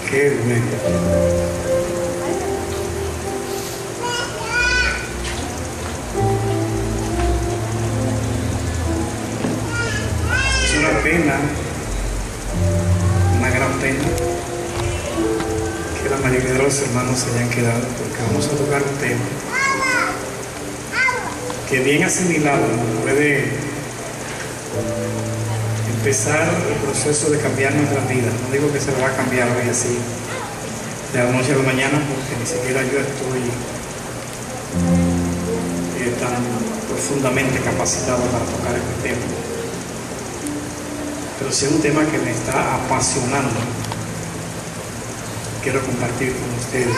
Qué bueno. Es una pena, una gran pena, que la mayoría de los hermanos se hayan quedado, porque vamos a tocar un tema que bien asimilado puede empezar el proceso de cambiar nuestra vida. No digo que se va a cambiar hoy así, de la noche a la mañana, porque ni siquiera yo estoy tan profundamente capacitado para tocar este tema. Pero sí es un tema que me está apasionando. Quiero compartir con ustedes.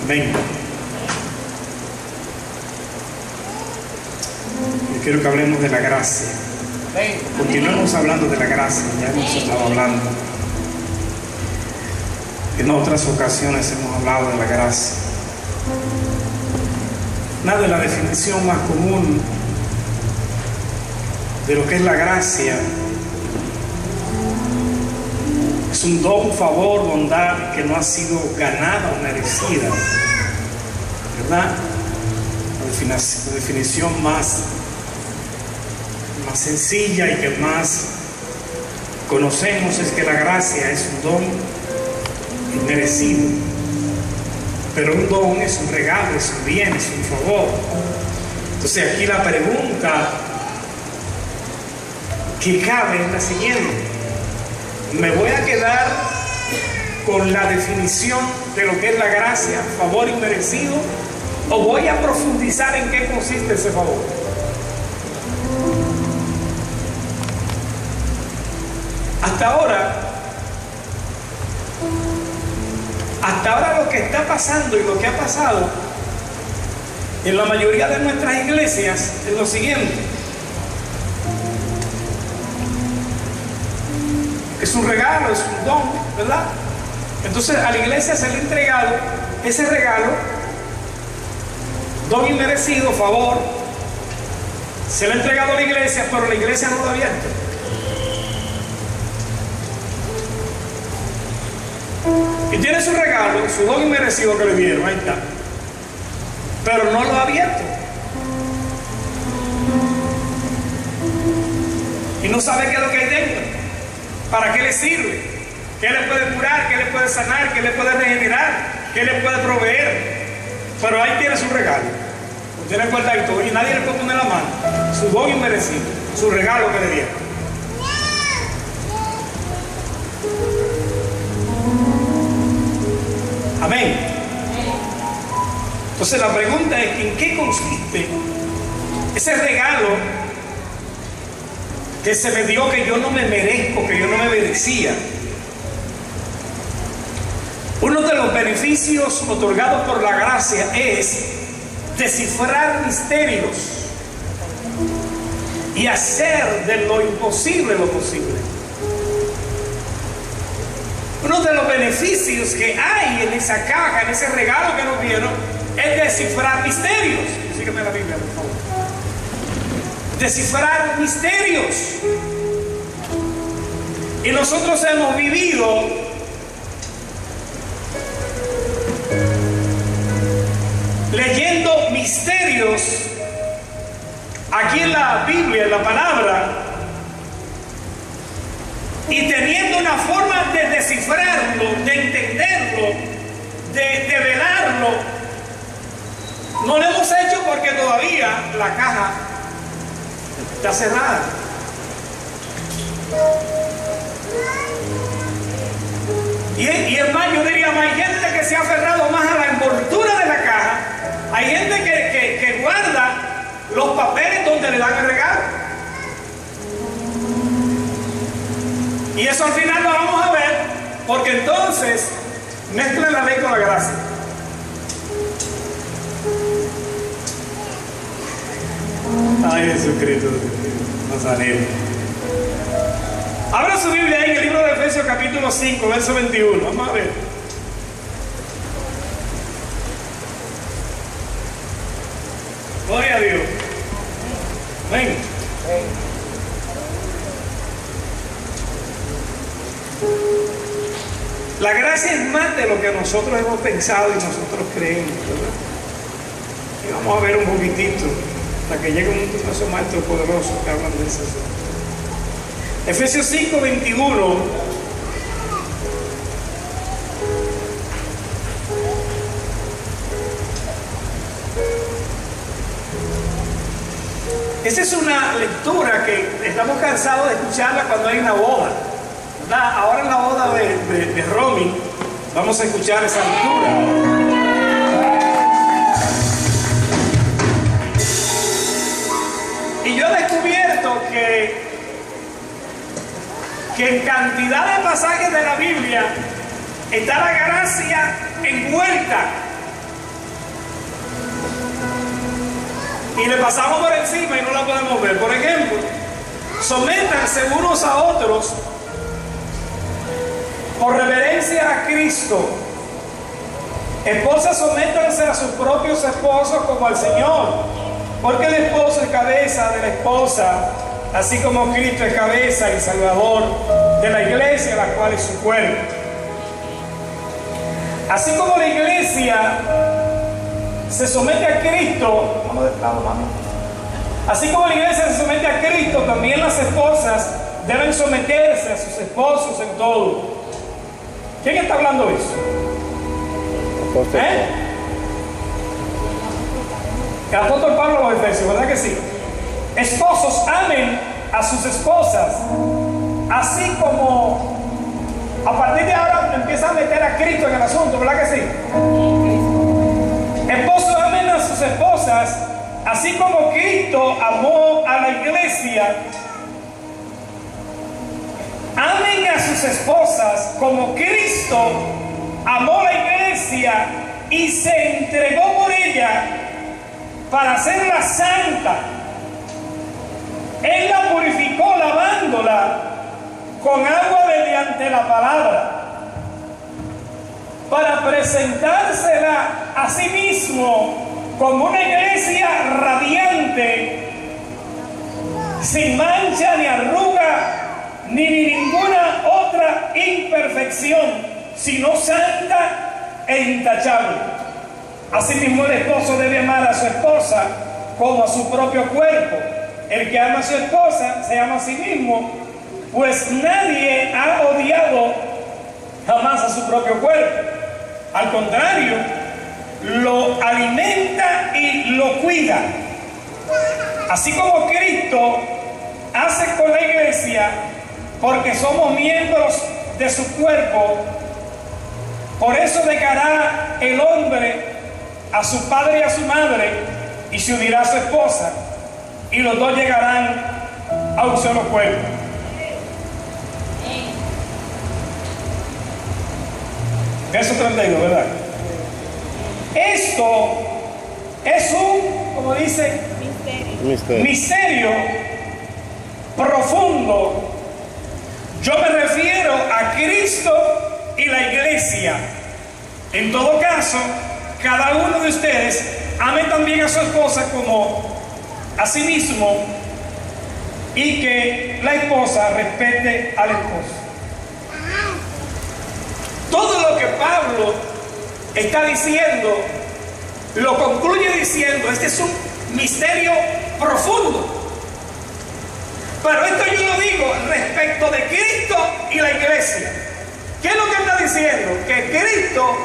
Amén. Yo quiero que hablemos de la gracia. Continuemos hablando de la gracia. Ya hemos estado hablando. En otras ocasiones hemos hablado de la gracia. Una de la definición más común de lo que es la gracia es un don, favor, bondad que no ha sido ganada o merecida, ¿verdad? La definición más sencilla y que más conocemos es que la gracia es un don inmerecido, pero un don es un regalo, es un bien, es un favor. Entonces aquí la pregunta que cabe es la siguiente: ¿me voy a quedar con la definición de lo que es la gracia, favor inmerecido, o voy a profundizar en qué consiste ese favor? Hasta ahora lo que está pasando y lo que ha pasado en la mayoría de nuestras iglesias es lo siguiente: es un regalo, es un don, ¿verdad? Entonces a la iglesia se le ha entregado ese regalo, don inmerecido, favor, se le ha entregado a la iglesia, pero la iglesia no lo ha abierto. Y tiene su regalo, su don inmerecido que le dieron, ahí está, pero no lo ha abierto. Y no sabe qué es lo que hay dentro, para qué le sirve, qué le puede curar, qué le puede sanar, qué le puede regenerar, qué le puede proveer. Pero ahí tiene su regalo, lo tiene guardadito y nadie le puede poner la mano. Su don inmerecido, su regalo que le dieron. Amén. Entonces la pregunta es: ¿en qué consiste ese regalo que se me dio, que yo no me merezco, que yo no me merecía? Uno de los beneficios otorgados por la gracia es descifrar misterios y hacer de lo imposible lo posible. Uno de los beneficios que hay en esa caja, en ese regalo que nos dieron, es descifrar misterios. Sígueme la Biblia, por favor. Descifrar misterios. Y nosotros hemos vivido leyendo misterios aquí en la Biblia, en la palabra, y teniendo una forma de descifrarlo, de entenderlo, de velarlo. No lo hemos hecho porque todavía la caja está cerrada. Y es más, yo diría, hay gente que se ha aferrado más a la envoltura de la caja. Hay gente que guarda los papeles donde le dan el regalo. Y eso al final lo vamos a ver, porque entonces mezclan la ley con la gracia. Ay, Jesucristo, Nazareno. Abra su Biblia ahí en el libro de Efesios capítulo 5, verso 21. Vamos a ver. Gloria a Dios. Ven. La gracia es más de lo que nosotros hemos pensado y nosotros creemos, ¿verdad? Y vamos a ver un poquitito hasta que llegue un nuestro maestro poderoso que hablan de eso. Efesios 5, 21. Esa es una lectura que estamos cansados de escucharla cuando hay una boda, ¿verdad? Ahora en la boda de Romy vamos a escuchar esa lectura. Y yo he descubierto que en cantidad de pasajes de la Biblia está la gracia envuelta. Y le pasamos por encima y no la podemos ver. Por ejemplo, sométanse unos a otros por reverencia a Cristo. Esposas, sométanse a sus propios esposos como al Señor, porque el esposo es cabeza de la esposa, así como Cristo es cabeza y salvador de la iglesia, la cual es su cuerpo. Así como la iglesia se somete a Cristo, vamos de lado, mami. Así como la iglesia se somete a Cristo, también las esposas deben someterse a sus esposos en todo. ¿Quién está hablando eso? El apóstol Pablo a los Efesios, ¿verdad que sí? Esposos, amen a sus esposas, así como a partir de ahora empieza a meter a Cristo en el asunto, ¿verdad que sí? Esposos, amen a sus esposas, así como Cristo amó a la iglesia. Amen a sus esposas como Cristo amó a la iglesia y se entregó por ella para hacerla santa. Él la purificó lavándola con agua mediante la palabra, para presentársela a sí mismo como una iglesia radiante, sin mancha ni arruga, ni ninguna otra imperfección, sino santa e intachable. Asimismo, el esposo debe amar a su esposa como a su propio cuerpo. El que ama a su esposa se ama a sí mismo, pues nadie ha odiado jamás a su propio cuerpo. Al contrario, lo alimenta y lo cuida. Así como Cristo hace con la iglesia, porque somos miembros de su cuerpo. Por eso dejará el hombre a su padre y a su madre y se unirá a su esposa, y los dos llegarán a un solo cuerpo. Verso 32, ¿verdad? Esto es un, como dice, misterio profundo. Yo me refiero a Cristo y la iglesia. En todo caso, cada uno de ustedes ame también a su esposa como a sí mismo, y que la esposa respete al esposo. Todo lo que Pablo está diciendo lo concluye diciendo: este es un misterio profundo. Pero esto yo lo digo respecto de Cristo y la iglesia. ¿Qué es lo que está diciendo? Que Cristo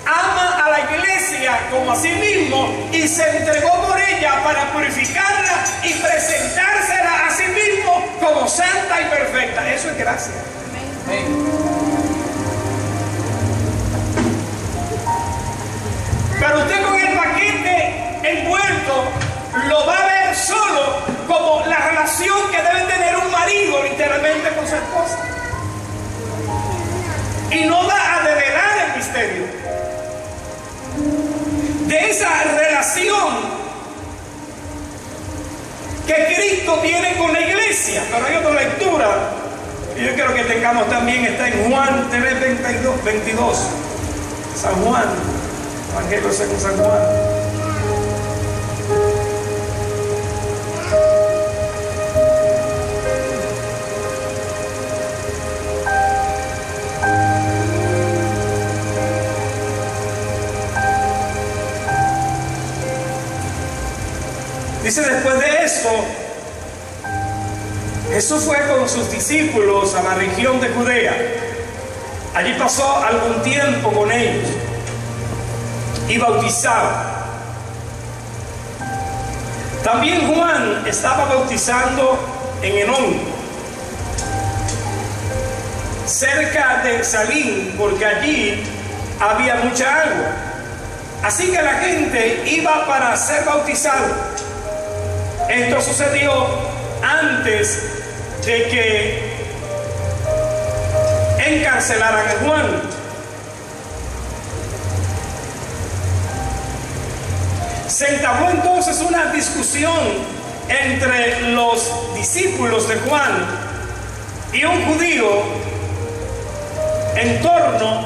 ama a la iglesia como a sí mismo y se entregó por ella para purificarla y presentársela a sí mismo como santa y perfecta. Eso es gracia. Amén. Pero usted con el paquete envuelto lo va a ver solo como la relación que debe tener un marido literalmente con su esposa, y no va a develar el misterio de esa relación que Cristo tiene con la iglesia. Pero hay otra lectura y yo quiero que tengamos también, está en Juan 3:22. San Juan, Evangelio según San Juan. Dice, después de esto, Jesús fue con sus discípulos a la región de Judea. Allí pasó algún tiempo con ellos y bautizaba. También Juan estaba bautizando en Enón, cerca de Salim, porque allí había mucha agua. Así que la gente iba para ser bautizado. Esto sucedió antes de que encarcelaran a Juan. Se entabló entonces una discusión entre los discípulos de Juan y un judío en torno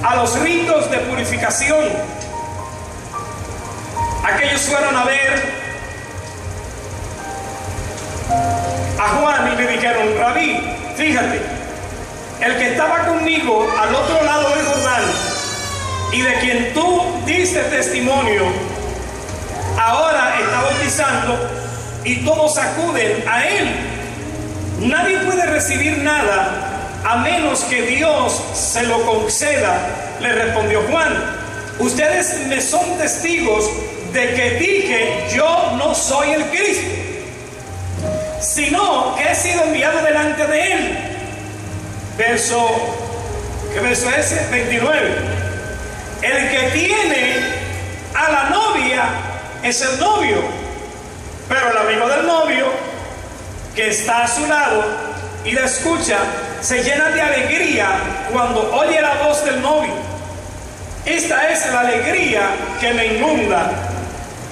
a los ritos de purificación. Aquellos fueron a ver a Juan y le dijeron, Rabí, fíjate, el que estaba conmigo al otro lado del Jordán y de quien tú diste testimonio, ahora está bautizando y todos acuden a él. Nadie puede recibir nada a menos que Dios se lo conceda, le respondió Juan. Ustedes me son testigos de que dije, yo no soy el Cristo, sino que he sido enviado delante de él. ¿Qué verso es ese? 29. El que tiene a la novia es el novio, pero el amigo del novio que está a su lado y la escucha se llena de alegría cuando oye la voz del novio. Esta es la alegría que me inunda.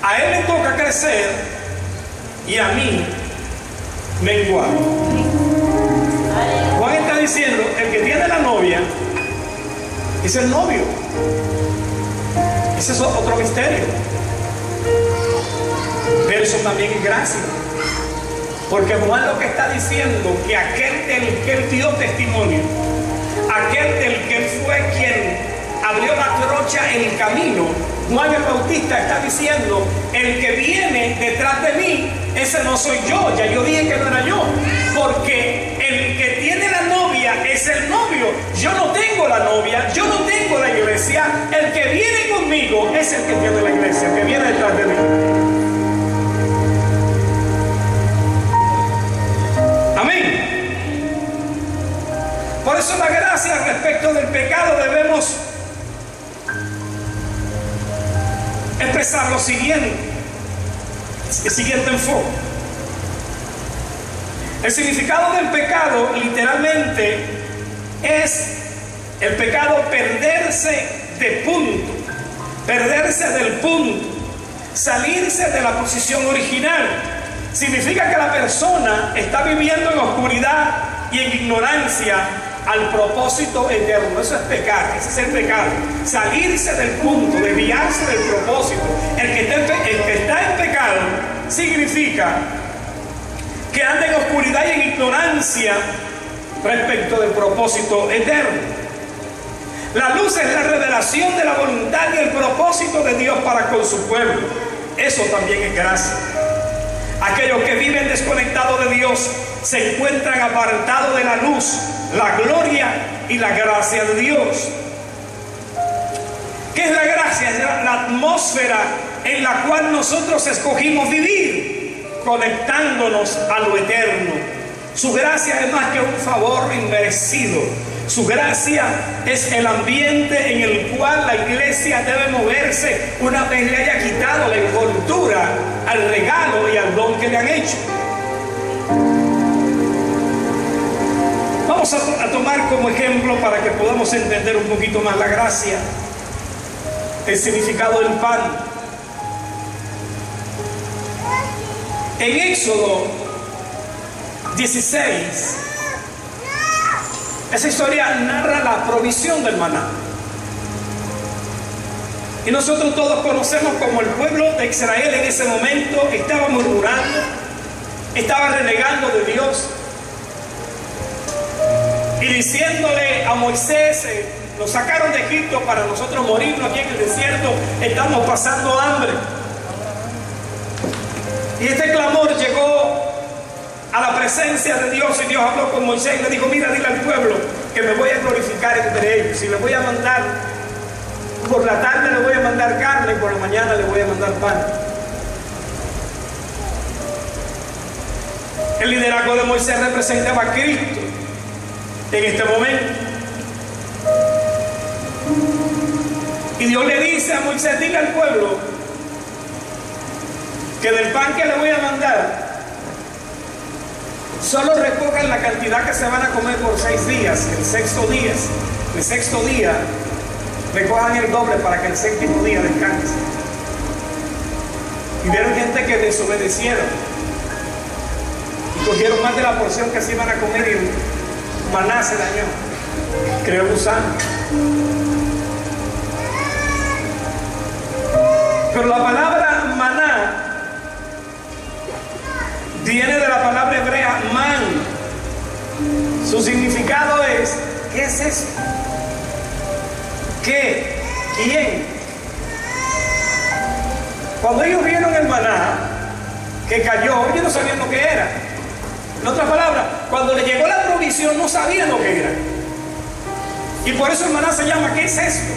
A él le toca crecer y a mí menguar. Juan está diciendo, el que tiene la novia es el novio. Ese es otro misterio. Pero eso también es gracia. Porque Juan lo que está diciendo, que aquel del que él dio testimonio, aquel del que él fue quien abrió la trocha en el camino, Juan el Bautista está diciendo, el que viene detrás de mí, ese no soy yo. Ya yo dije que no era yo, porque el que tiene la novia es el novio. Yo no tengo la novia, yo no tengo la iglesia. El que viene conmigo es el que tiene la iglesia, el que viene detrás de mí. Amén. Por eso la gracia respecto del pecado debemos expresar lo siguiente, el siguiente enfoque. El significado del pecado literalmente es el pecado perderse de punto, perderse del punto, salirse de la posición original. Significa que la persona está viviendo en oscuridad y en ignorancia al propósito eterno. Eso es pecar, ese es el pecado. Salirse del punto, desviarse del propósito. El que está en pecado significa que anda en oscuridad y en ignorancia respecto del propósito eterno. La luz es la revelación de la voluntad y el propósito de Dios para con su pueblo. Eso también es gracia. Aquellos que viven desconectados de Dios se encuentran apartados de la luz, la gloria y la gracia de Dios. ¿Qué es la gracia? Es la atmósfera en la cual nosotros escogimos vivir, conectándonos a lo eterno. Su gracia es más que un favor inmerecido. Su gracia es el ambiente en el cual la iglesia debe moverse una vez le haya quitado la envoltura al regalo y al don que le han hecho. Vamos a tomar como ejemplo, para que podamos entender un poquito más la gracia, el significado del pan. En Éxodo 16, esa historia narra la provisión del maná. Y nosotros todos conocemos como el pueblo de Israel en ese momento estaba murmurando, estaba renegando de Dios y diciéndole a Moisés, nos sacaron de Egipto para nosotros morirnos aquí en el desierto, estamos pasando hambre. Y este clamor llegó a la presencia de Dios, y Dios habló con Moisés y le dijo: mira, dile al pueblo que me voy a glorificar entre ellos, y le voy a mandar, por la tarde le voy a mandar carne y por la mañana le voy a mandar pan. El liderazgo de Moisés representaba a Cristo en este momento. Y Dios le dice a Moisés: dile al pueblo que del pan que le voy a mandar, solo recojan la cantidad que se van a comer por 6 días. El sexto día recojan el doble para que el séptimo día descanse. Y vieron gente que desobedecieron y cogieron más de la porción que se iban a comer, y el maná se dañó, creó gusano. Pero la palabra maná viene de la palabra hebrea man. Su significado es: ¿qué es eso? ¿Qué? ¿Quién? Cuando ellos vieron el maná que cayó, ellos no sabían lo que era. En otras palabras, cuando le llegó la provisión, no sabían lo que era. Y por eso el maná se llama ¿qué es esto?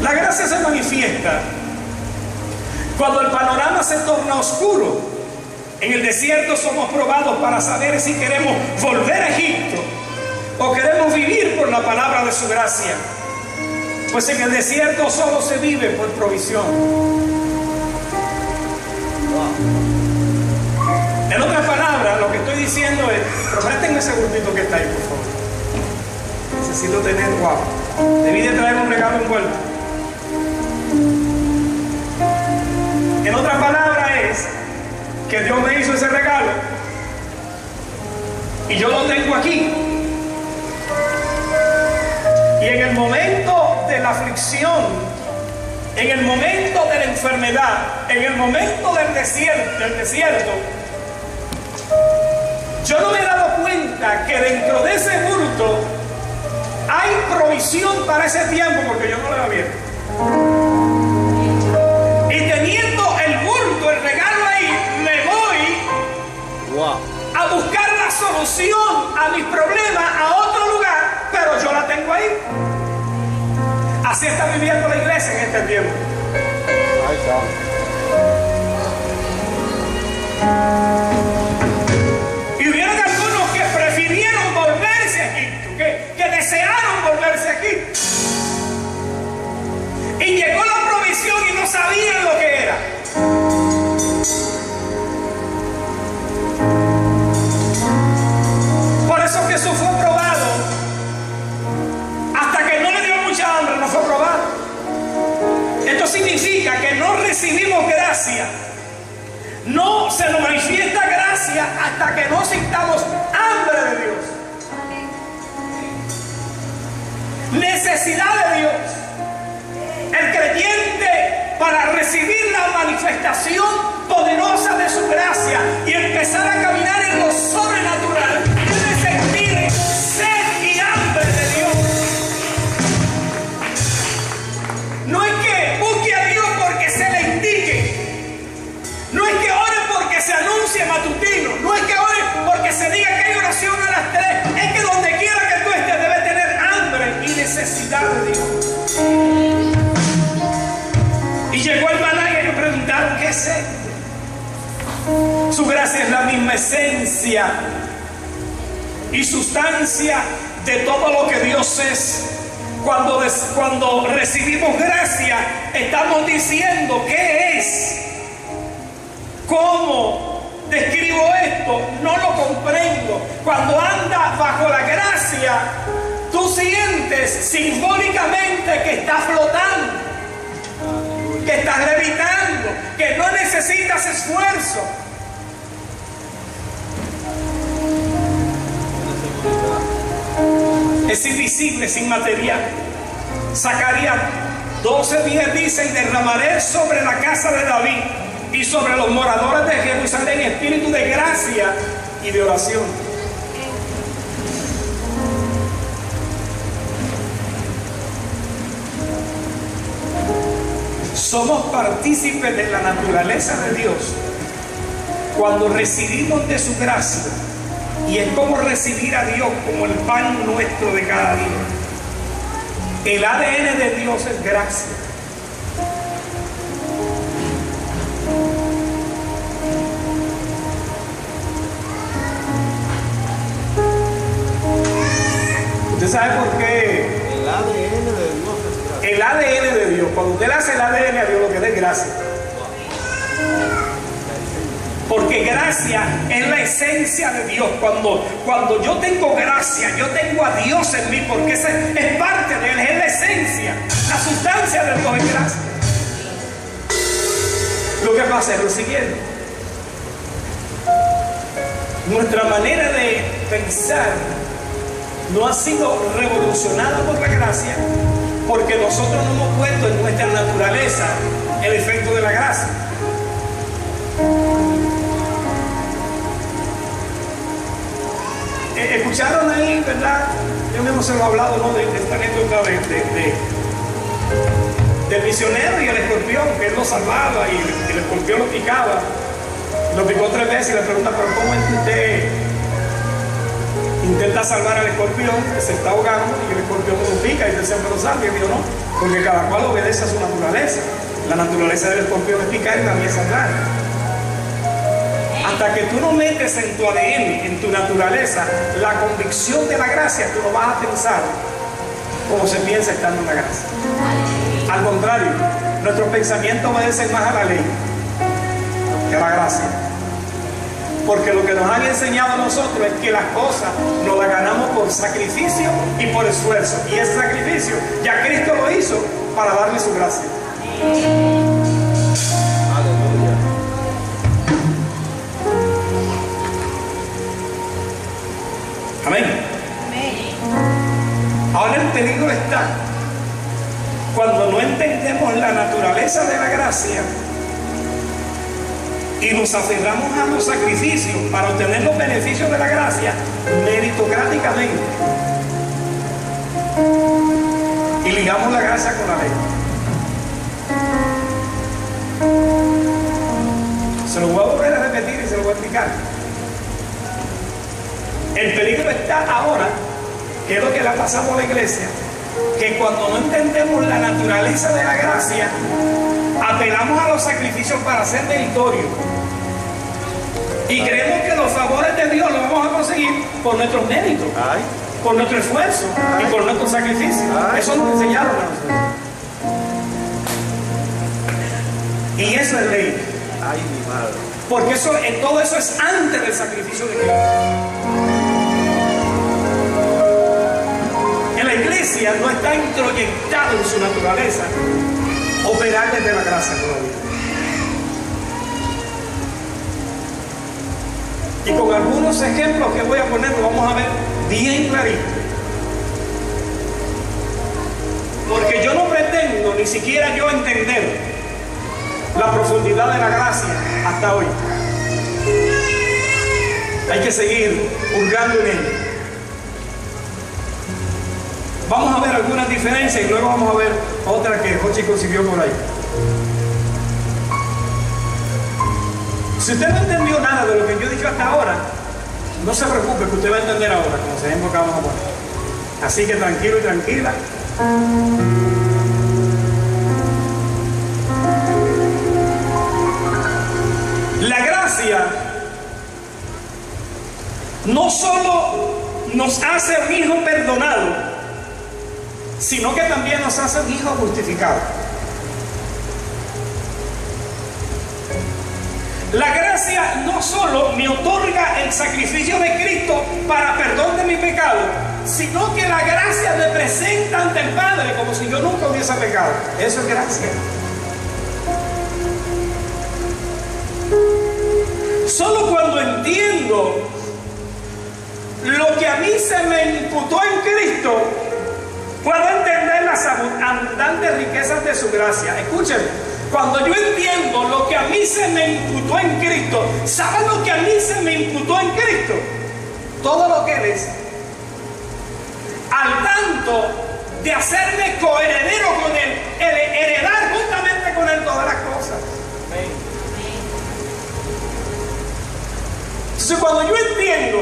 La gracia se manifiesta cuando el panorama se torna oscuro. En el desierto somos probados para saber si queremos volver a Egipto o queremos vivir por la palabra de su gracia. Pues en el desierto solo se vive por provisión. En otras palabras, lo que estoy diciendo es: préstenme ese grupito que está ahí, por favor. Necesito tener, debí de traer un regalo envuelto. En otras palabras es que Dios me hizo ese regalo y yo lo tengo aquí. Y en el momento de la aflicción, en el momento de la enfermedad, en el momento del desierto, yo no me he dado cuenta que dentro de ese bulto hay provisión para ese tiempo, porque yo no lo había abierto. Y teniendo el bulto, el regalo ahí, me voy a buscar la solución a mis problemas a otro lugar, pero yo la tengo ahí. Así está viviendo la iglesia en este tiempo. Y hubieron algunos que prefirieron volverse a Egipto, que desearon volverse a Egipto. Y llegó la provisión y no sabían lo que era. Por eso Jesús fue probado. Hasta que no le dio mucha hambre, no fue probado. Esto significa que no recibimos gracia. No se nos manifiesta gracia hasta que no sintamos hambre de Dios. Necesidad de Dios. El creyente, para recibir la manifestación poderosa de su gracia y empezar a caminar en lo sobrenatural, debe sentir sed y hambre de Dios. No es que busque a Dios porque se le indique, no es que ore porque se anuncie matutino, no es que ore porque se diga que hay oración a las 3, es que donde quiera que tú estés debe tener hambre y necesidad de Dios. Y llegó el maná y ellos preguntaron: ¿qué es esto? Su gracia es la misma esencia y sustancia de todo lo que Dios es. Cuando recibimos gracia, estamos diciendo: ¿qué es? ¿Cómo describo esto? No lo comprendo. Cuando andas bajo la gracia, tú sientes simbólicamente que estás flotando, que estás levitando, que no necesitas esfuerzo. Es invisible, es inmaterial. Zacarías 12:10 dice: y derramaré sobre la casa de David y sobre los moradores de Jerusalén espíritu de gracia y de oración. somos partícipes de la naturaleza de Dios cuando recibimos de su gracia. Y es como recibir a Dios como el pan nuestro de cada día. El ADN de Dios es gracia. ¿Usted sabe por qué? El ADN de Dios es gracia. El ADN de Dios, cuando usted le hace el ADN a Dios, lo que da es gracia. Porque gracia es la esencia de Dios. Cuando yo tengo gracia, yo tengo a Dios en mí, porque esa es parte de Él, es la esencia, la sustancia de Dios es gracia. Lo que pasa es lo siguiente: nuestra manera de pensar no ha sido revolucionada por la gracia, porque nosotros no hemos puesto en nuestra naturaleza el efecto de la gracia. Escucharon ahí, ¿verdad? Yo mismo se lo he hablado, ¿no? De esta anécdota del misionero y el escorpión, que él lo salvaba y el escorpión lo picaba. Lo picó 3 veces y le pregunta, pero ¿cómo es que usted intenta salvar al escorpión que se está ahogando y el escorpión lo pica y él siempre lo salva? Y dijo, no, porque cada cual obedece a su naturaleza. La naturaleza del escorpión es picar y también salvar. Hasta que tú no metes en tu ADN, en tu naturaleza, la convicción de la gracia, tú no vas a pensar como se piensa estando en la gracia. Al contrario, nuestros pensamientos obedecen más a la ley que a la gracia. Porque lo que nos han enseñado a nosotros es que las cosas nos las ganamos por sacrificio y por esfuerzo. Y ese sacrificio ya Cristo lo hizo para darle su gracia. Amén. Ahora el peligro está cuando no entendemos la naturaleza de la gracia y nos aferramos a los sacrificios para obtener los beneficios de la gracia meritocráticamente y ligamos la gracia con la ley. Se lo voy a volver a repetir y se lo voy a explicar. El peligro está ahora, que es lo que le ha pasado a la iglesia, que cuando no entendemos la naturaleza de la gracia, apelamos a los sacrificios para ser meritorios. Y creemos que los favores de Dios los vamos a conseguir por nuestros méritos, por nuestro esfuerzo y por nuestro sacrificio. Eso nos enseñaron a nosotros. Y eso es ley. Ay, mi madre. Porque todo eso es antes del sacrificio de Cristo. En la iglesia no está introyectado en su naturaleza operar desde la gracia todavía. Y con algunos ejemplos que voy a poner lo vamos a ver bien clarito. Porque yo no pretendo ni siquiera yo entender la profundidad de la gracia hasta hoy. Hay que seguir hurgando en ella. Vamos a ver algunas diferencias y luego vamos a ver otra que Jochi consiguió por ahí. Si usted no entendió nada de lo que yo he dicho hasta ahora, no se preocupe, que usted va a entender ahora con los ejemplos que vamos a poner. Así que tranquilo y tranquila. La gracia no solo nos hace un hijo perdonado, sino que también nos hace un hijo justificado. La gracia no solo me otorga el sacrificio de Cristo para perdón de mi pecado, sino que la gracia me presenta ante el Padre como si yo nunca hubiese pecado. Eso es gracia. Solo cuando entiendo lo que a mí se me imputó en Cristo, puedo entender las abundantes riquezas de su gracia. Escúchenme, cuando yo entiendo lo que a mí se me imputó en Cristo, ¿saben lo que a mí se me imputó en Cristo? Todo lo que Él es. Al tanto de hacerme coheredero con Él, heredar juntamente con Él todo todas las cosas. Entonces, cuando yo entiendo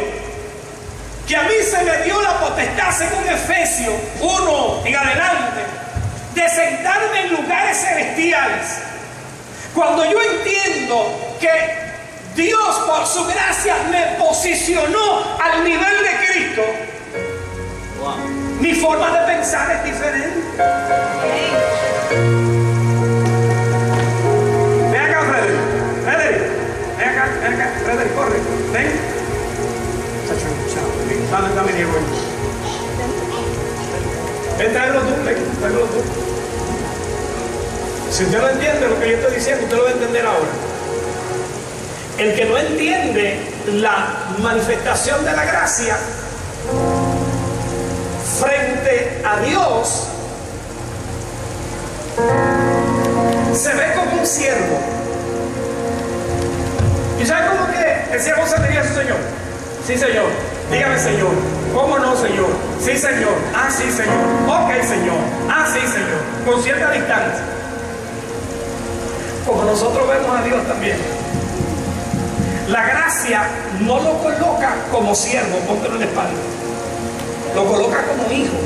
que a mí se me dio la potestad, según Efesios 1 en adelante, de sentarme en lugares celestiales, cuando yo entiendo que Dios por su gracia me posicionó al nivel de Cristo, mi forma de pensar es diferente. Ven acá, Frederick. Ven acá, Frederick, corre. Ven. Dame Diego. Ven, tráelo tú. Si usted no entiende lo que yo estoy diciendo, usted lo va a entender ahora. El que no entiende la manifestación de la gracia frente a Dios se ve como un siervo. ¿Y sabe cómo que el siervo se diría a su señor? Sí, señor. Dígame, señor. ¿Cómo no, señor? Sí, señor. Ah, sí, señor. Ok, señor. Ah, sí, señor. Con cierta distancia. Como nosotros vemos a Dios también. La gracia no lo coloca como siervo, póntelo en la espalda. Lo coloca como hijo.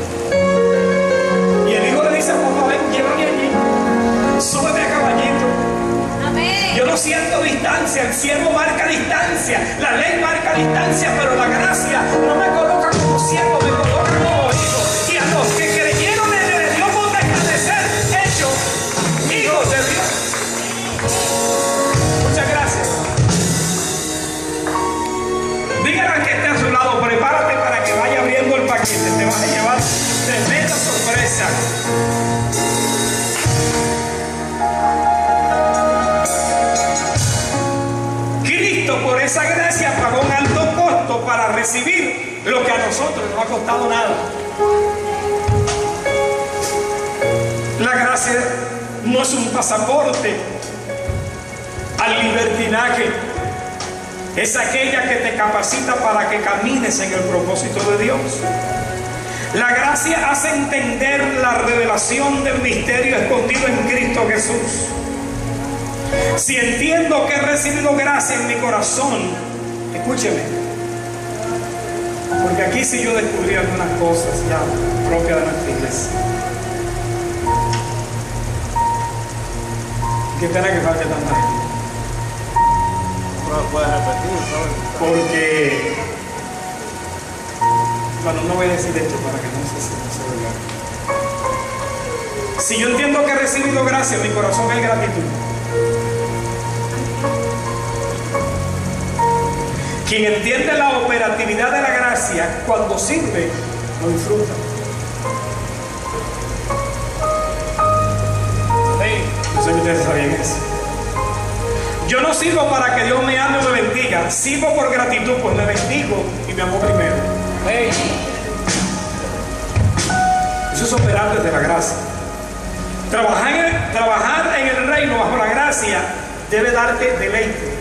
Y el hijo le dice: papá, ven, llévame allí. Súbeme a caballito. Amén. Yo no siento distancia, el siervo marca distancia, la ley marca distancia, pero la gracia no me coloca como siervo, me coloca como hijo. Y a los que creyeron en él, Dios potestad de ser hechos hijos de Dios. Muchas gracias. Dígale al que esté a su lado: prepárate para que vaya abriendo el paquete, te vas a llevar tremenda sorpresa. Cristo, por esa gracia, pagó un alto costo para recibir lo que a nosotros no ha costado nada. La gracia no es un pasaporte al libertinaje. Es aquella que te capacita para que camines en el propósito de Dios. La gracia hace entender la revelación del misterio escondido en Cristo Jesús. Si entiendo que he recibido gracia en mi corazón, escúcheme, porque aquí sí yo descubrí algunas cosas ya propias de nuestra iglesia. Qué pena que falte tanta gente. Puedes repetir, ¿sabes? Porque, bueno, no voy a decir esto para que no se vea. Si yo entiendo que he recibido gracia, en mi corazón hay gratitud. Quien entiende la operatividad de la gracia, cuando sirve, lo disfruta. Yo sé que ustedes sabían eso. Yo no sirvo para que Dios me ame o me bendiga. Sirvo por gratitud, pues me bendigo y me amo primero. Eso es operar desde la gracia. Trabajar en el reino bajo la gracia debe darte deleite.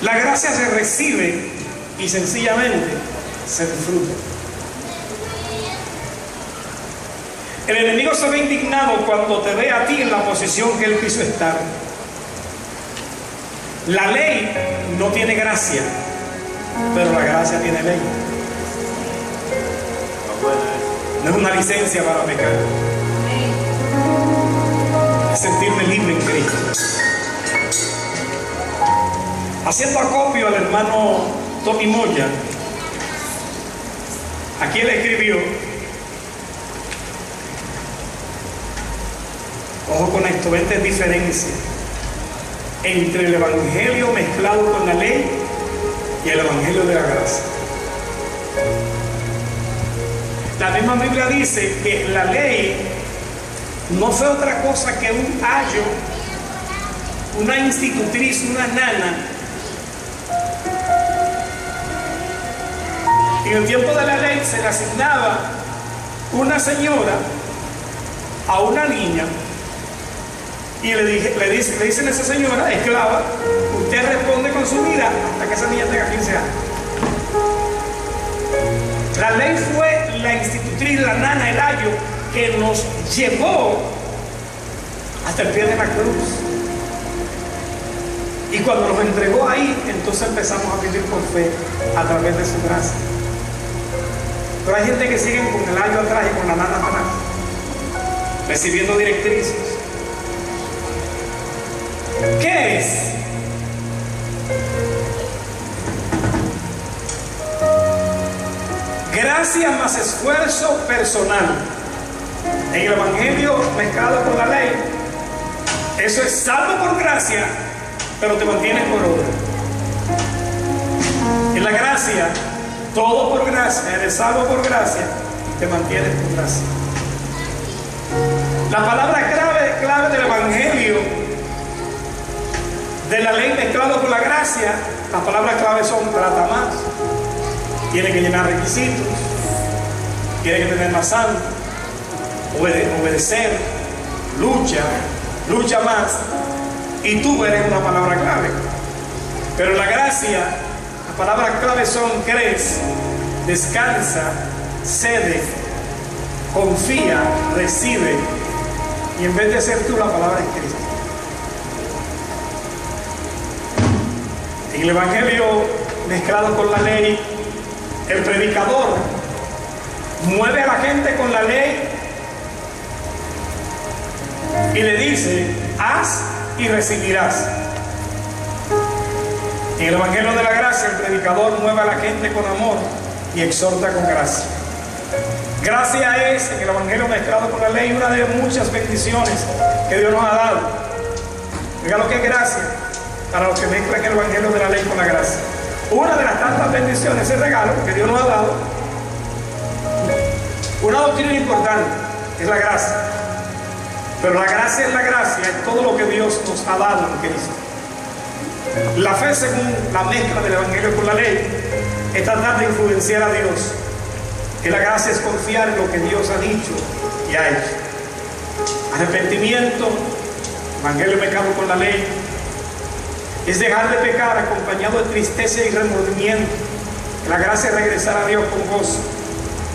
La gracia se recibe y sencillamente se disfruta. El enemigo se ve indignado cuando te ve a ti en la posición que él quiso estar. La ley no tiene gracia, pero la gracia tiene ley. No es una licencia para pecar. Es sentirme libre en Cristo. Haciendo acopio al hermano Tommy Moya, aquí él escribió: ojo con esto, esta diferencia entre el evangelio mezclado con la ley y el evangelio de la gracia. La misma Biblia dice que la ley no fue otra cosa que un ayo, una institutriz, una nana. En el tiempo de la ley se le asignaba una señora a una niña y le dicen a esa señora, esclava, usted responde con su vida hasta que esa niña tenga 15 años. La ley fue la institutriz, la nana, el ayo, que nos llevó hasta el pie de la cruz. Y cuando nos entregó ahí, entonces empezamos a vivir por fe a través de su gracia. Pero hay gente que sigue con el ayo atrás y con la lana atrás, recibiendo directrices. ¿Qué es? Gracia más esfuerzo personal. En el Evangelio mezclado con la ley, eso es salvo por gracia, pero te mantiene por obra. En la gracia, todo por gracia, eres salvo por gracia, te mantienes por gracia. La palabra clave del Evangelio, de la ley mezclado con la gracia, las palabras clave son trata más, tiene que llenar requisitos, tiene que tener más santo, obedecer, lucha más, y tú eres una palabra clave. Pero la gracia, las palabras clave son crees, descansa, cede, confía, recibe, y en vez de ser tú, la palabra es Cristo. En el Evangelio mezclado con la ley, el predicador mueve a la gente con la ley y le dice: haz y recibirás. En el Evangelio de la gracia, el predicador mueve a la gente con amor y exhorta con gracia. Gracia es, en el Evangelio mezclado con la ley, una de muchas bendiciones que Dios nos ha dado. Oiga lo que es gracia para los que mezclan el Evangelio de la ley con la gracia. Una de las tantas bendiciones, ese regalo que Dios nos ha dado, una doctrina importante, es la gracia. Pero la gracia es la gracia, es todo lo que Dios nos ha dado en Cristo. La fe, según la mezcla del Evangelio con la ley, es tratar de influenciar a Dios. Que la gracia es confiar en lo que Dios ha dicho y ha hecho. Arrepentimiento, Evangelio mezclado con la ley, es dejar de pecar acompañado de tristeza y remordimiento. La gracia es regresar a Dios con gozo,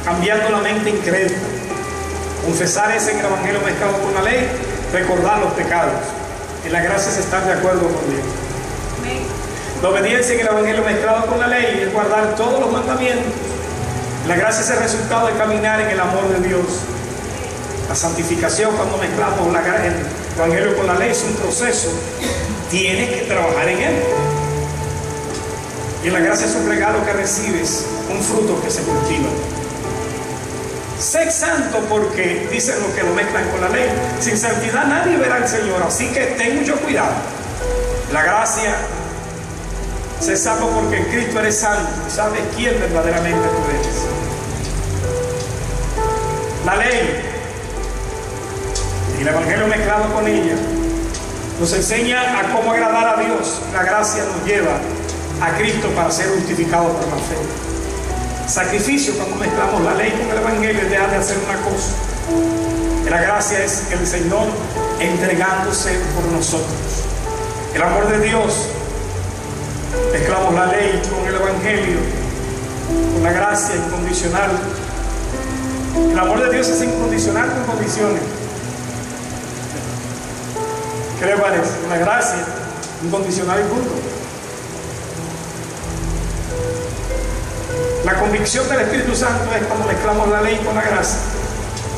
cambiando la mente incrédula. Confesar es, en el Evangelio mezclado con la ley, recordar los pecados. En la gracia es estar de acuerdo con Dios. La obediencia en el Evangelio mezclado con la ley es guardar todos los mandamientos. La gracia es el resultado de caminar en el amor de Dios. La santificación, cuando mezclamos el Evangelio con la ley, es un proceso. Tienes que trabajar en él. Y la gracia es un regalo que recibes, un fruto que se cultiva. Sé santo porque dicen los que lo mezclan con la ley. Sin santidad nadie verá al Señor, así que ten mucho cuidado. La gracia, sé salvo porque en Cristo eres santo y sabes quién verdaderamente tú eres. La ley y el Evangelio mezclado con ella nos enseña a cómo agradar a Dios. La gracia nos lleva a Cristo para ser justificados por la fe. Sacrificio, cuando mezclamos la ley con el Evangelio, es dejar de hacer una cosa. La gracia es el Señor entregándose por nosotros. El amor de Dios, mezclamos la ley con el Evangelio, con la gracia incondicional. El amor de Dios es incondicional con condiciones. ¿Qué le parece? La gracia incondicional y punto. La convicción del Espíritu Santo es cuando mezclamos la ley con la gracia.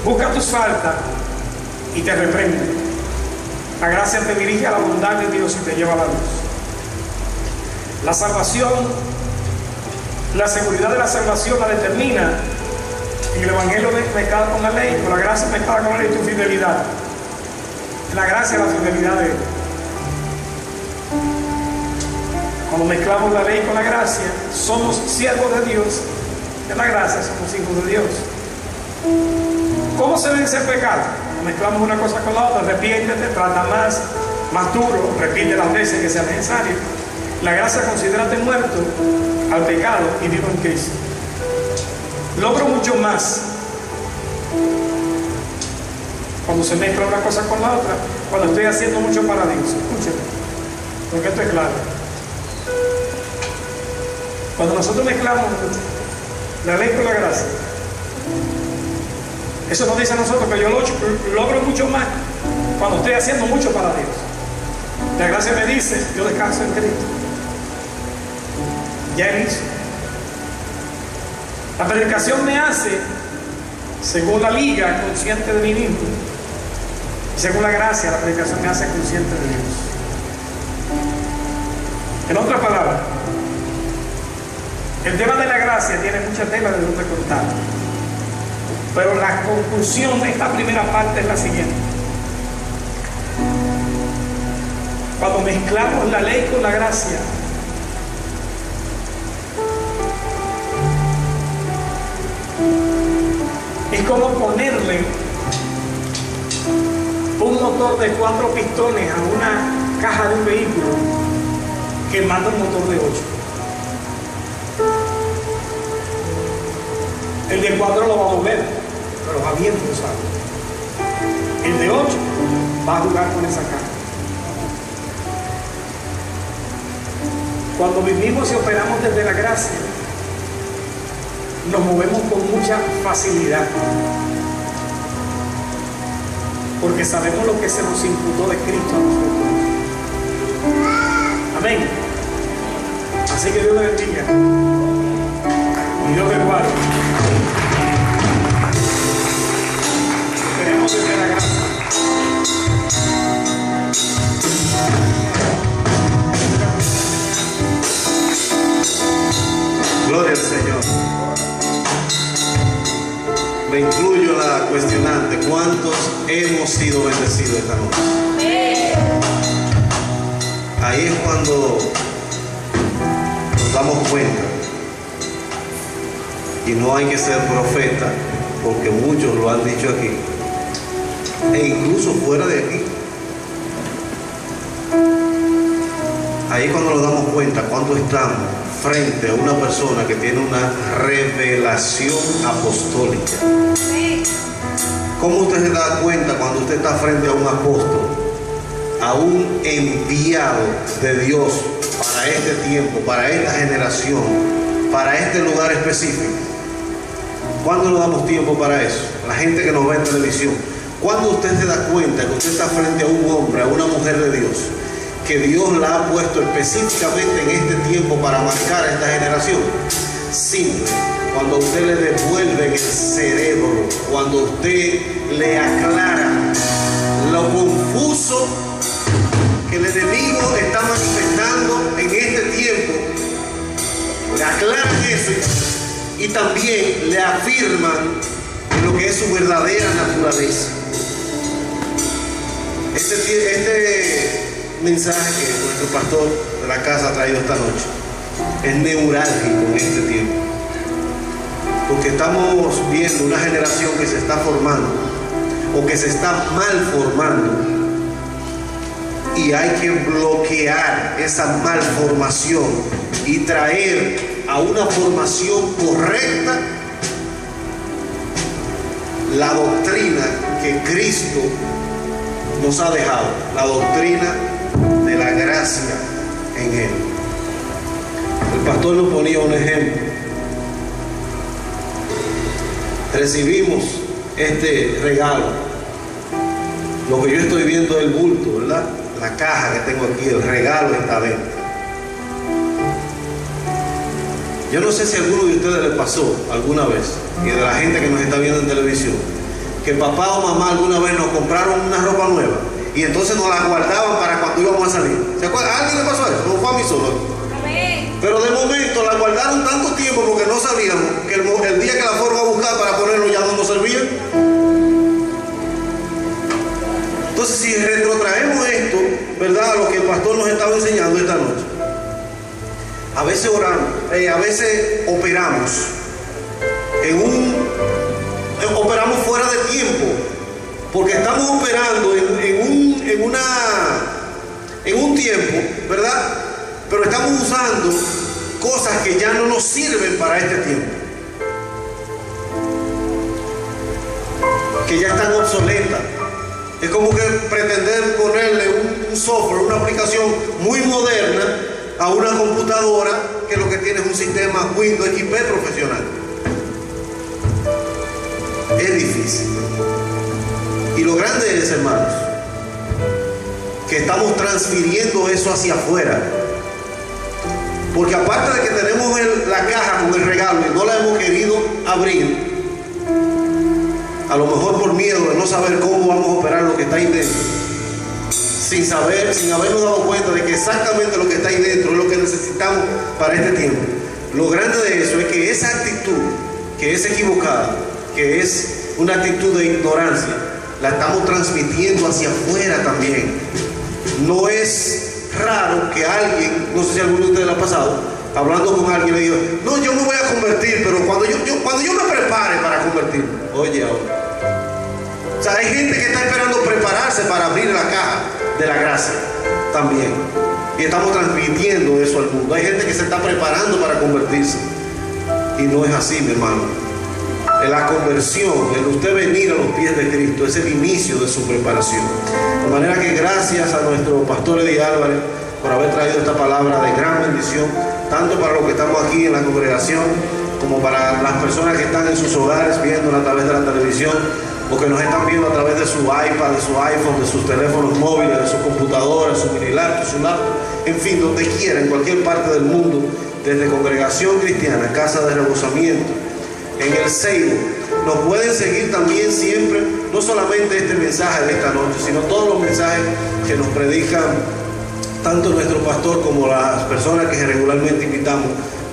Busca tus faltas y te reprende. La gracia te dirige a la bondad de Dios y te lleva a la luz. La salvación, la seguridad de la salvación la determina en el Evangelio mezclado con la ley, con la gracia mezclada con la ley, tu fidelidad. La gracia es la fidelidad de Él. Cuando mezclamos la ley con la gracia, somos siervos de Dios. En la gracia somos hijos de Dios. ¿Cómo se vence el pecado? Cuando mezclamos una cosa con la otra, arrepiéntete, trata más duro, repite las veces que sea necesario. La gracia, considérate muerto al pecado y vivo en Cristo. Logro mucho más cuando se mezcla una cosa con la otra, cuando estoy haciendo mucho para Dios. Escúcheme, porque esto es claro. Cuando nosotros mezclamos la ley con la gracia, Eso nos dice a nosotros que yo logro mucho más cuando estoy haciendo mucho para Dios. La gracia me dice, yo descanso en Cristo. Ya Él hizo. La predicación me hace, según la liga, consciente de mí mismo. Y según la gracia, la predicación me hace consciente de Dios. En otras palabras, el tema de la gracia tiene mucha tela de donde cortar. Pero la conclusión de esta primera parte es la siguiente. Cuando mezclamos la ley con la gracia, es como ponerle un motor de 4 pistones a una caja de un vehículo que manda un motor de 8. El de 4 lo va a mover, pero va bien forzado. El de 8 va a jugar con esa caja. Cuando vivimos y operamos desde la gracia, nos movemos con mucha facilidad, porque sabemos lo que se nos imputó de Cristo a nosotros. Amén. Así que Dios le bendiga y Dios le guarde. Queremos desde la gracia. Gloria al Señor. Me incluyo en la cuestionante. ¿Cuántos hemos sido bendecidos esta noche? Ahí es cuando nos damos cuenta. Y no hay que ser profeta, porque muchos lo han dicho aquí, e incluso fuera de aquí. Ahí es cuando nos damos cuenta cuando estamos frente a una persona que tiene una revelación apostólica. ¿Cómo usted se da cuenta cuando usted está frente a un apóstol, a un enviado de Dios para este tiempo, para esta generación, para este lugar específico? ¿Cuándo nos damos tiempo para eso? La gente que nos ve en televisión. ¿Cuándo usted se da cuenta que usted está frente a un hombre, a una mujer de Dios, que Dios la ha puesto específicamente en este tiempo para marcar a esta generación? Simple. Cuando usted le devuelve el cerebro, cuando usted le aclara lo confuso que el enemigo está manifestando en este tiempo, le aclaran eso y también le afirman lo que es su verdadera naturaleza. Este mensaje que nuestro pastor de la casa ha traído esta noche es neurálgico en este tiempo, porque estamos viendo una generación que se está formando o que se está mal formando, y hay que bloquear esa malformación y traer a una formación correcta la doctrina que Cristo nos ha dejado, la doctrina de la gracia en Él. El pastor nos ponía un ejemplo. Recibimos este regalo. Lo que yo estoy viendo es el bulto, ¿verdad? La caja que tengo aquí, el regalo está dentro. Yo no sé si a alguno de ustedes le pasó alguna vez, y de la gente que nos está viendo en televisión, que papá o mamá alguna vez nos compraron una ropa nueva y entonces nos la guardaban para cuando íbamos a salir. ¿Se acuerdan? ¿A alguien le pasó eso? No fue a mí solo. Amén. Pero de momento la guardaron tanto tiempo porque no sabíamos que el día que la fueron a buscar para ponerlo ya no nos servía. Entonces, si retrotraemos esto, ¿verdad?, a lo que el pastor nos estaba enseñando esta noche, a veces oramos, a veces operamos operamos fuera de tiempo, porque estamos operando en un tiempo, ¿verdad? Pero estamos usando cosas que ya no nos sirven para este tiempo, que ya están obsoletas. Es como que pretender ponerle un software, una aplicación muy moderna a una computadora que lo que tiene es un sistema Windows XP profesional. Es difícil. Y lo grande es, hermanos, que estamos transfiriendo eso hacia afuera. Porque aparte de que tenemos la caja con el regalo y no la hemos querido abrir, a lo mejor por miedo de no saber cómo vamos a operar lo que está ahí dentro, sin habernos dado cuenta de que exactamente lo que está ahí dentro es lo que necesitamos para este tiempo. Lo grande de eso es que esa actitud, que es equivocada, que es una actitud de ignorancia, la estamos transmitiendo hacia afuera también. No es raro que alguien, no sé si alguno de ustedes lo ha pasado, hablando con alguien le diga, no, yo me voy a convertir, pero cuando yo me prepare para convertirme. Oye, ahora. O sea, hay gente que está esperando prepararse para abrir la caja de la gracia también. Y estamos transmitiendo eso al mundo. Hay gente que se está preparando para convertirse. Y no es así, mi hermano. La conversión, el usted venir a los pies de Cristo, es el inicio de su preparación. De manera que gracias a nuestro pastor Eddie Álvarez por haber traído esta palabra de gran bendición, tanto para los que estamos aquí en la congregación, como para las personas que están en sus hogares viéndonos a través de la televisión, o que nos están viendo a través de su iPad, de su iPhone, de sus teléfonos móviles, de su computadora, su mini laptop, su laptop, en fin, donde quiera, en cualquier parte del mundo, desde Congregación Cristiana, Casa de Rebosamiento, en el Facebook. Nos pueden seguir también siempre, no solamente este mensaje de esta noche, sino todos los mensajes que nos predican tanto nuestro pastor como las personas que regularmente invitamos.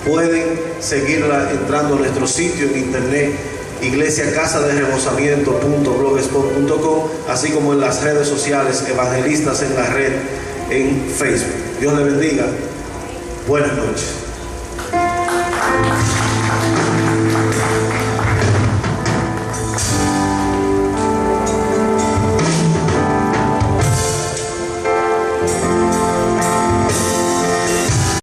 Pueden seguirla entrando a nuestro sitio en internet, iglesiacasaderebosamiento.blogspot.com, así como en las redes sociales Evangelistas en la Red en Facebook. Dios le bendiga. Buenas noches.